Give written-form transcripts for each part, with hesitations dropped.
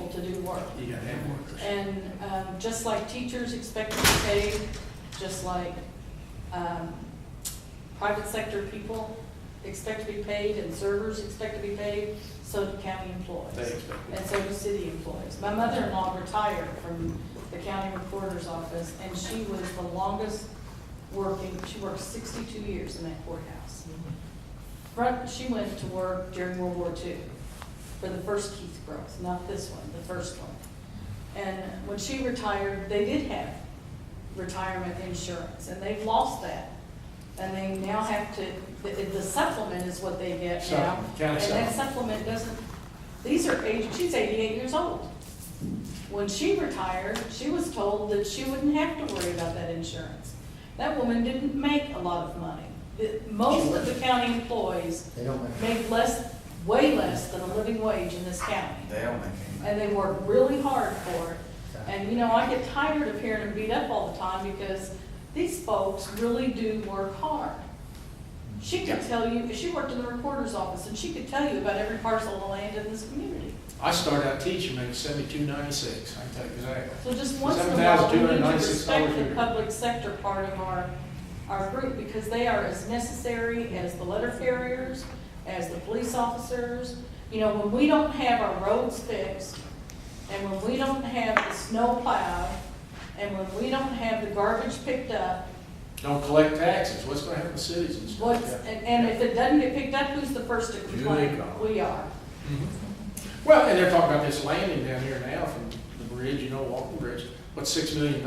people to do work. You gotta have workers. And just like teachers expect to be paid, just like private sector people expect to be paid and servers expect to be paid, so do county employees. They expect it. And so do city employees. My mother-in-law retired from the county recorder's office, and she was the longest working, she worked 62 years in that courthouse. She went to work during World War II for the first Keith growth, not this one, the first one. And when she retired, they did have retirement insurance, and they've lost that. And they now have to, the supplement is what they get now. And that supplement doesn't, these are age, she's 88 years old. When she retired, she was told that she wouldn't have to worry about that insurance. That woman didn't make a lot of money. Most of the county employees make less, way less than a living wage in this county. They don't make any. And they work really hard for it. And you know, I get tired of hearing them beat up all the time because these folks really do work hard. She could tell you, she worked in the recorder's office, and she could tell you about every parcel of land in this community. I started out teaching, making $72.96. I can tell you exactly. So just once in a while, we need to $7,296 respect a year. the public sector part of our group, because they are as necessary as the letter carriers, as the police officers. You know, when we don't have our roads fixed, and when we don't have the snow plowed, and when we don't have the garbage picked up, Don't collect taxes. What's going to happen to cities and stuff? and if it doesn't get picked up, who's the first to complain? We are. Well, and they're talking about this landing down here now from the bridge, you know, walking bridge. What's $6 million?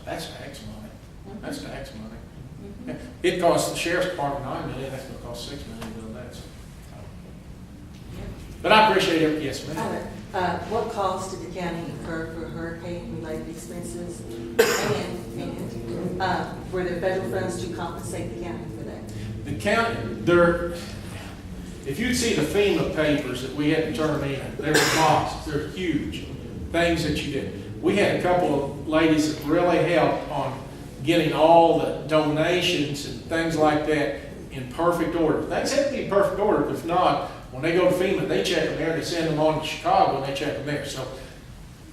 That's tax money. That's tax money. It costs the sheriff's department $9 million. That's going to cost $6 million doing that. So. But I appreciate it. Yes, ma'am. What cost did the county incur for hurricane-related expenses? And were there federal funds to compensate the county for that? The county, if you'd see the FEMA papers that we had to turn in, they were boxes, they're huge, things that you did. We had a couple of ladies that really helped on getting all the donations and things like that in perfect order. Things have to be in perfect order. If not, when they go to FEMA, they check them there, they send them on to Chicago, and they check them there. So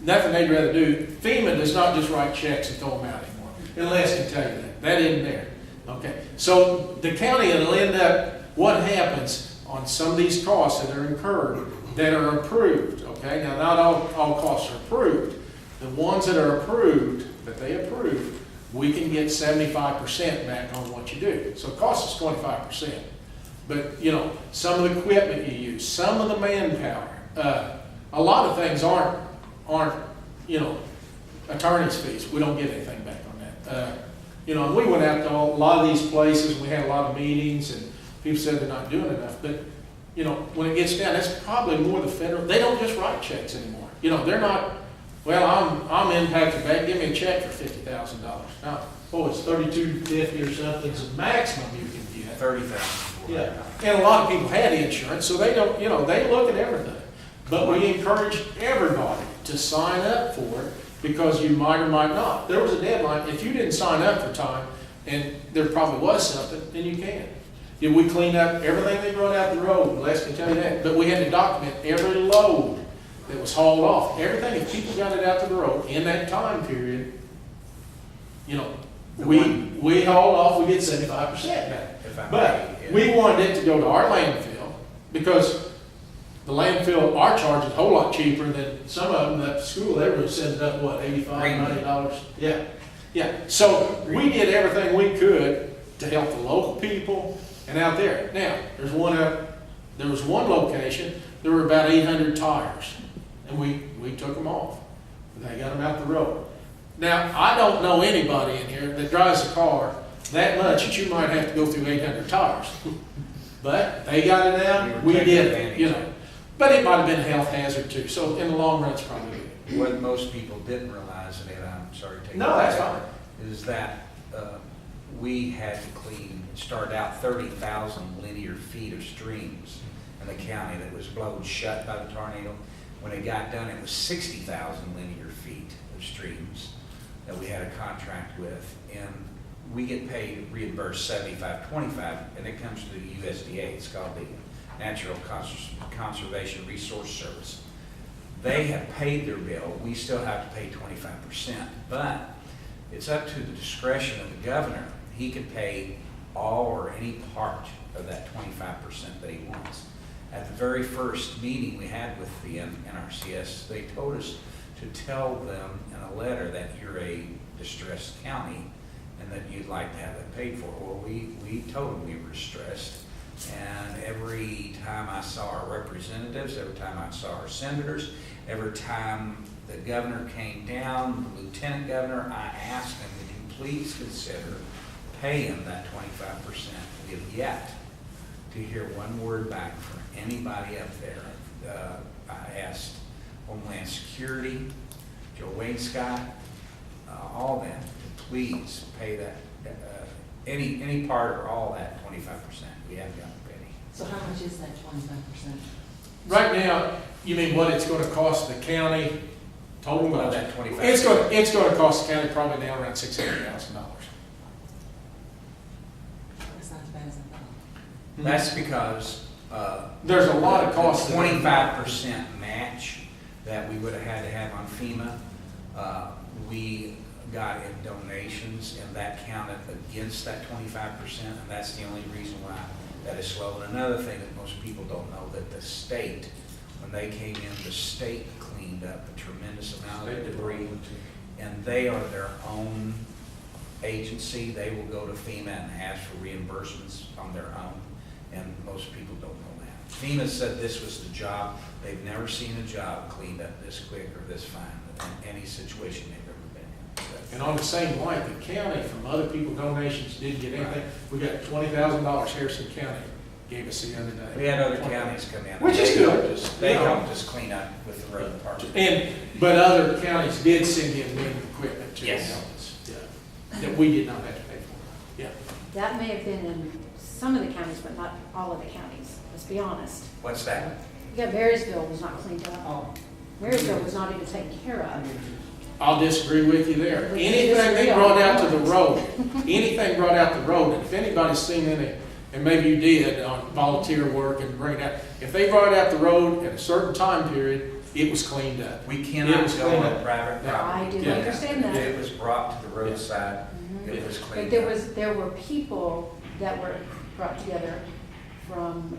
nothing they'd rather do. FEMA does not just write checks and throw them out anymore. Les can tell you that. That isn't there. Okay. So the county will end up, what happens on some of these costs that are incurred that are approved, okay? Now, not all costs are approved. The ones that are approved, that they approve, we can get 75% back on what you do. So it costs us 25%. But, you know, some of the equipment you use, some of the manpower, a lot of things aren't, you know, attorney's fees. We don't get anything back on that. You know, and we went out to a lot of these places, we had a lot of meetings, and people said they're not doing enough. But, you know, when it gets down, that's probably more the federal. They don't just write checks anymore. You know, they're not, well, I'm impacted back, give me a check for $50,000. Now, it's $32.50 or something. It's the maximum you can get. $30,000. Yeah, and a lot of people had insurance, so they don't, you know, they look at everything. But we encourage everybody to sign up for it because you might or might not. There was a deadline. If you didn't sign up for time, and there probably was something, then you can. Did we clean up everything they brought out the road? Les can tell you that. But we had to document every load that was hauled off. Everything, if people got it out to the road in that time period, you know, we hauled off, we get 75% back. But we wanted it to go to our landfill because the landfill, our charge is a whole lot cheaper than some of them at the school. They were sending up, what, $85, $90? Yeah. Yeah. So we did everything we could to help the local people and out there. Now, there was one location, there were about 800 tires, and we took them off. They got them out the road. Now, I don't know anybody in here that drives a car that much that you might have to go through 800 tires. But they got it out, we did it, you know. But it might have been a health hazard too, so in the long run, it's probably good. What most people didn't realize, and I'm sorry to take No, that's fine. is that we had to start out 30,000 linear feet of streams in the county that was blown shut by the tornado. When it got done, it was 60,000 linear feet of streams that we had a contract with, and we get paid, reimbursed 75/25, and it comes to the USDA. It's called the Natural Conservation Resource Service. They have paid their bill, we still have to pay 25%. But it's up to the discretion of the governor. He could pay all or any part of that 25% that he wants. At the very first meeting we had with the NRCS, they told us to tell them in a letter that you're a distressed county and that you'd like to have it paid for. Well, we told them we were distressed, and every time I saw our representatives, every time I saw our senators, every time the governor came down, the lieutenant governor, I asked them, would you please consider paying that 25%? We have yet to hear one word back from anybody up there. I asked Homeland Security, Joe Wainscott, all of them to please pay that, any part or all that 25%. We haven't gotten a penny. So how much is that 25%? Right now, you mean what it's gonna cost the county total? Well, that 25%. It's gonna cost the county probably now around $600,000. That's not as bad as I thought. That's because There's a lot of costs. The 25% match that we would have had to have on FEMA, we got in donations, and that counted against that 25%, and that's the only reason why that is slow. And another thing that most people don't know, that the state, when they came in, the state cleaned up a tremendous amount of debris, and they are their own agency. They will go to FEMA and ask for reimbursements on their own, and most people don't know that. FEMA said this was the job. They've never seen a job cleaned up this quick or this fine in any situation they've ever been in. And on the same line, the county, from other people donations, didn't get anything. We got $20,000 Harrison County gave us the other day. We had other counties come in. Which is good. They helped us clean up with the road department. But other counties did send in new equipment to Yes. help us. Yeah. That we did not have to pay for. Yeah. That may have been in some of the counties, but not all of the counties, let's be honest. What's that? Yeah, Marysville was not cleaned up. Oh. Marysville was not even taken care of. I'll disagree with you there. We Anything disagree they on brought that. out to the road, anything brought out the road, and if anybody's seen any, and maybe you did on volunteer work and bring it out, if they brought out the road at a certain time period, it was cleaned up. We It cannot was go cleaned on up. private property. I do Yeah. understand that. It was brought to the roadside, it was But cleaned there up. there were people that were brought together from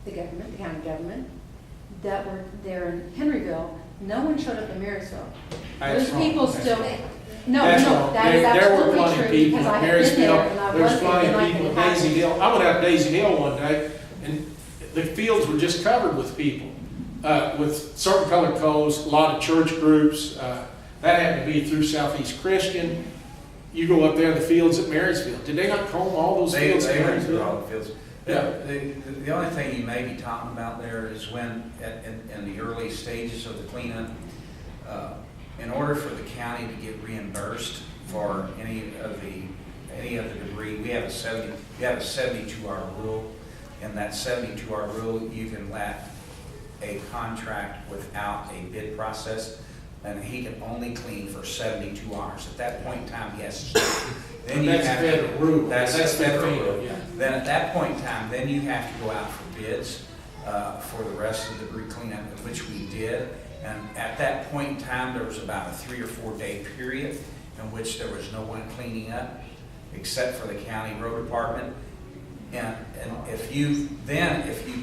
the government, the county government, that were there in Henryville. No one showed up in Marysville. That's Those wrong. people That's still, wrong. no, That's no, wrong. that is There were absolutely plenty of true, people because I in have been there and I There was was there plenty the of night people that at it Daisy happened. Hill. I went out to Daisy Hill one day, and the fields were just covered with people, with certain colored clothes, a lot of church groups. That happened to be through Southeast Christian. You go up there in the fields at Marysville. Did they not comb all those They fields at went through all Marysville? the fields. Yeah. The only thing you may be talking about there is when, in the early stages of the cleanup, in order for the county to get reimbursed for any of the debris, we have a 72-hour rule. In that 72-hour rule, you can let a contract without a bid process, and he can only clean for 72 hours. At that point in time, yes. Then you That's have federal rule. That's That's the federal federal, rule. yeah. Then at that point in time, then you have to go out for bids for the rest of the debris cleanup, which we did. And at that point in time, there was about a 3 or 4 day period in which there was no one cleaning up except for the county road department. And if you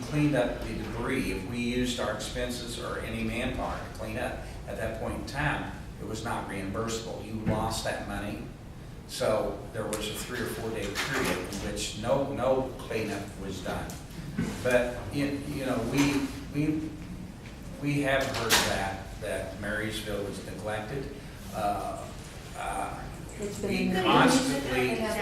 cleaned up the debris, if we used our expenses or any manpower to clean up, at that point in time, it was not reimbursable. You lost that money. So there was a 3 or 4 day period in which no cleanup was done. But you know, we have heard that Marysville was neglected. It's We been, constantly. it's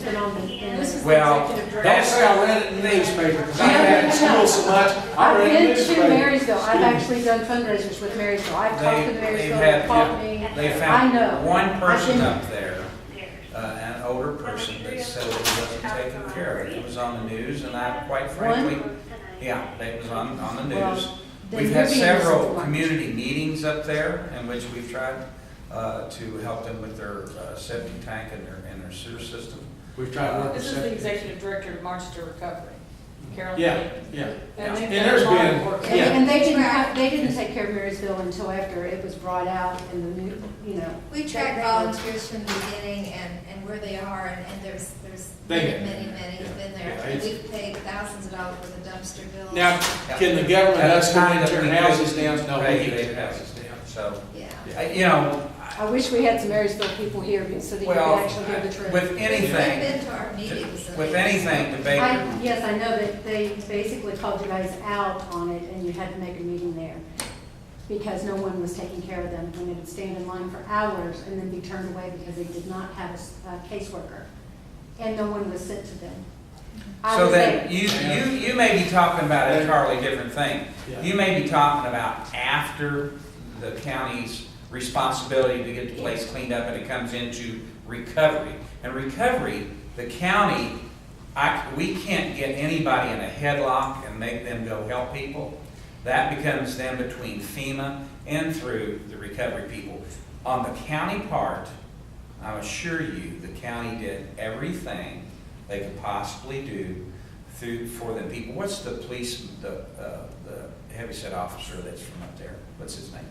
been on the, This is the Well, executive Don't director. say I read it in the newspaper, because I had it in school so much. I I've read it in the been to newspaper. Marysville, I've actually done fundraisers with Marysville, I've talked to the Marysville, had- they called me. They I found know. one I've person been- up there, an older person that said that he wasn't taken care of. It was on the news, and I, quite frankly, yeah, it was on the Well, news. then We've you're had being several misinformed. community meetings up there in which we've tried to help them with their septic tank and their sewer system. We've tried to work This with is the septic. executive director of March to Recovery. Carol. Yeah, yeah. And they've And done there's a lot of been- work. And, Yeah. and they didn't take care of Marysville until after it was brought out in the new, you know. We track they- volunteers from the beginning and where they are, and there's They- many who've been there. Yeah, And it's- we've paid thousands of dollars for the dumpster bills. Now, can the government At the us come time and that tear we houses could down? No, we pay, can they tear have. houses down. So, Yeah. you know, I wish we had some Marysville people here so that you could well, actually hear the truth. with They've anything, been to our meetings. and with they- anything, the Baker, Yes, I know that they basically called you guys out on it and you had to make a meeting there because no one was taking care of them when they would stand in line for hours and then be turned away because they did not have a caseworker and no one was sent to them. I so was then there. you may be talking about a entirely different thing. Yeah. You may be talking about after the county's responsibility to get the place cleaned up and it comes into recovery. And recovery, the county, we can't get anybody in a headlock and make them go help people. That becomes then between FEMA and through the recovery people. On the county part, I assure you, the county did everything they could possibly do for the people. What's the police, the heavyset officer that's from up there? What's his name?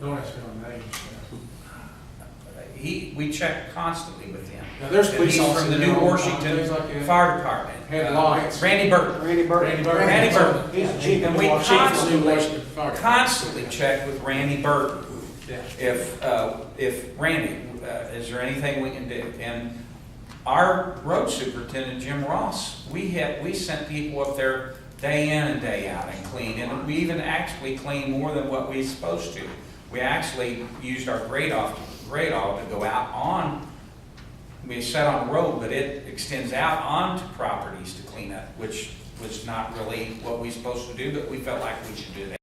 Don't ask me on names. We check constantly with him. Now, there's And police he's officers from the that New don't- Washington things like that. Fire Department. Had lights. Randy Burton. Randy Burton. Randy Burton. Randy Burton. He's the chief And of we Washington. constantly check with Randy Burton. Yeah. If Randy, is there anything we can do? And our road superintendent, Jim Ross, we sent people up there day in and day out and cleaned, and we even actually cleaned more than what we supposed to. We actually used our grade off to go out on, we sat on the road, but it extends out onto properties to clean up, which was not really what we supposed to do, but we felt like we should do that.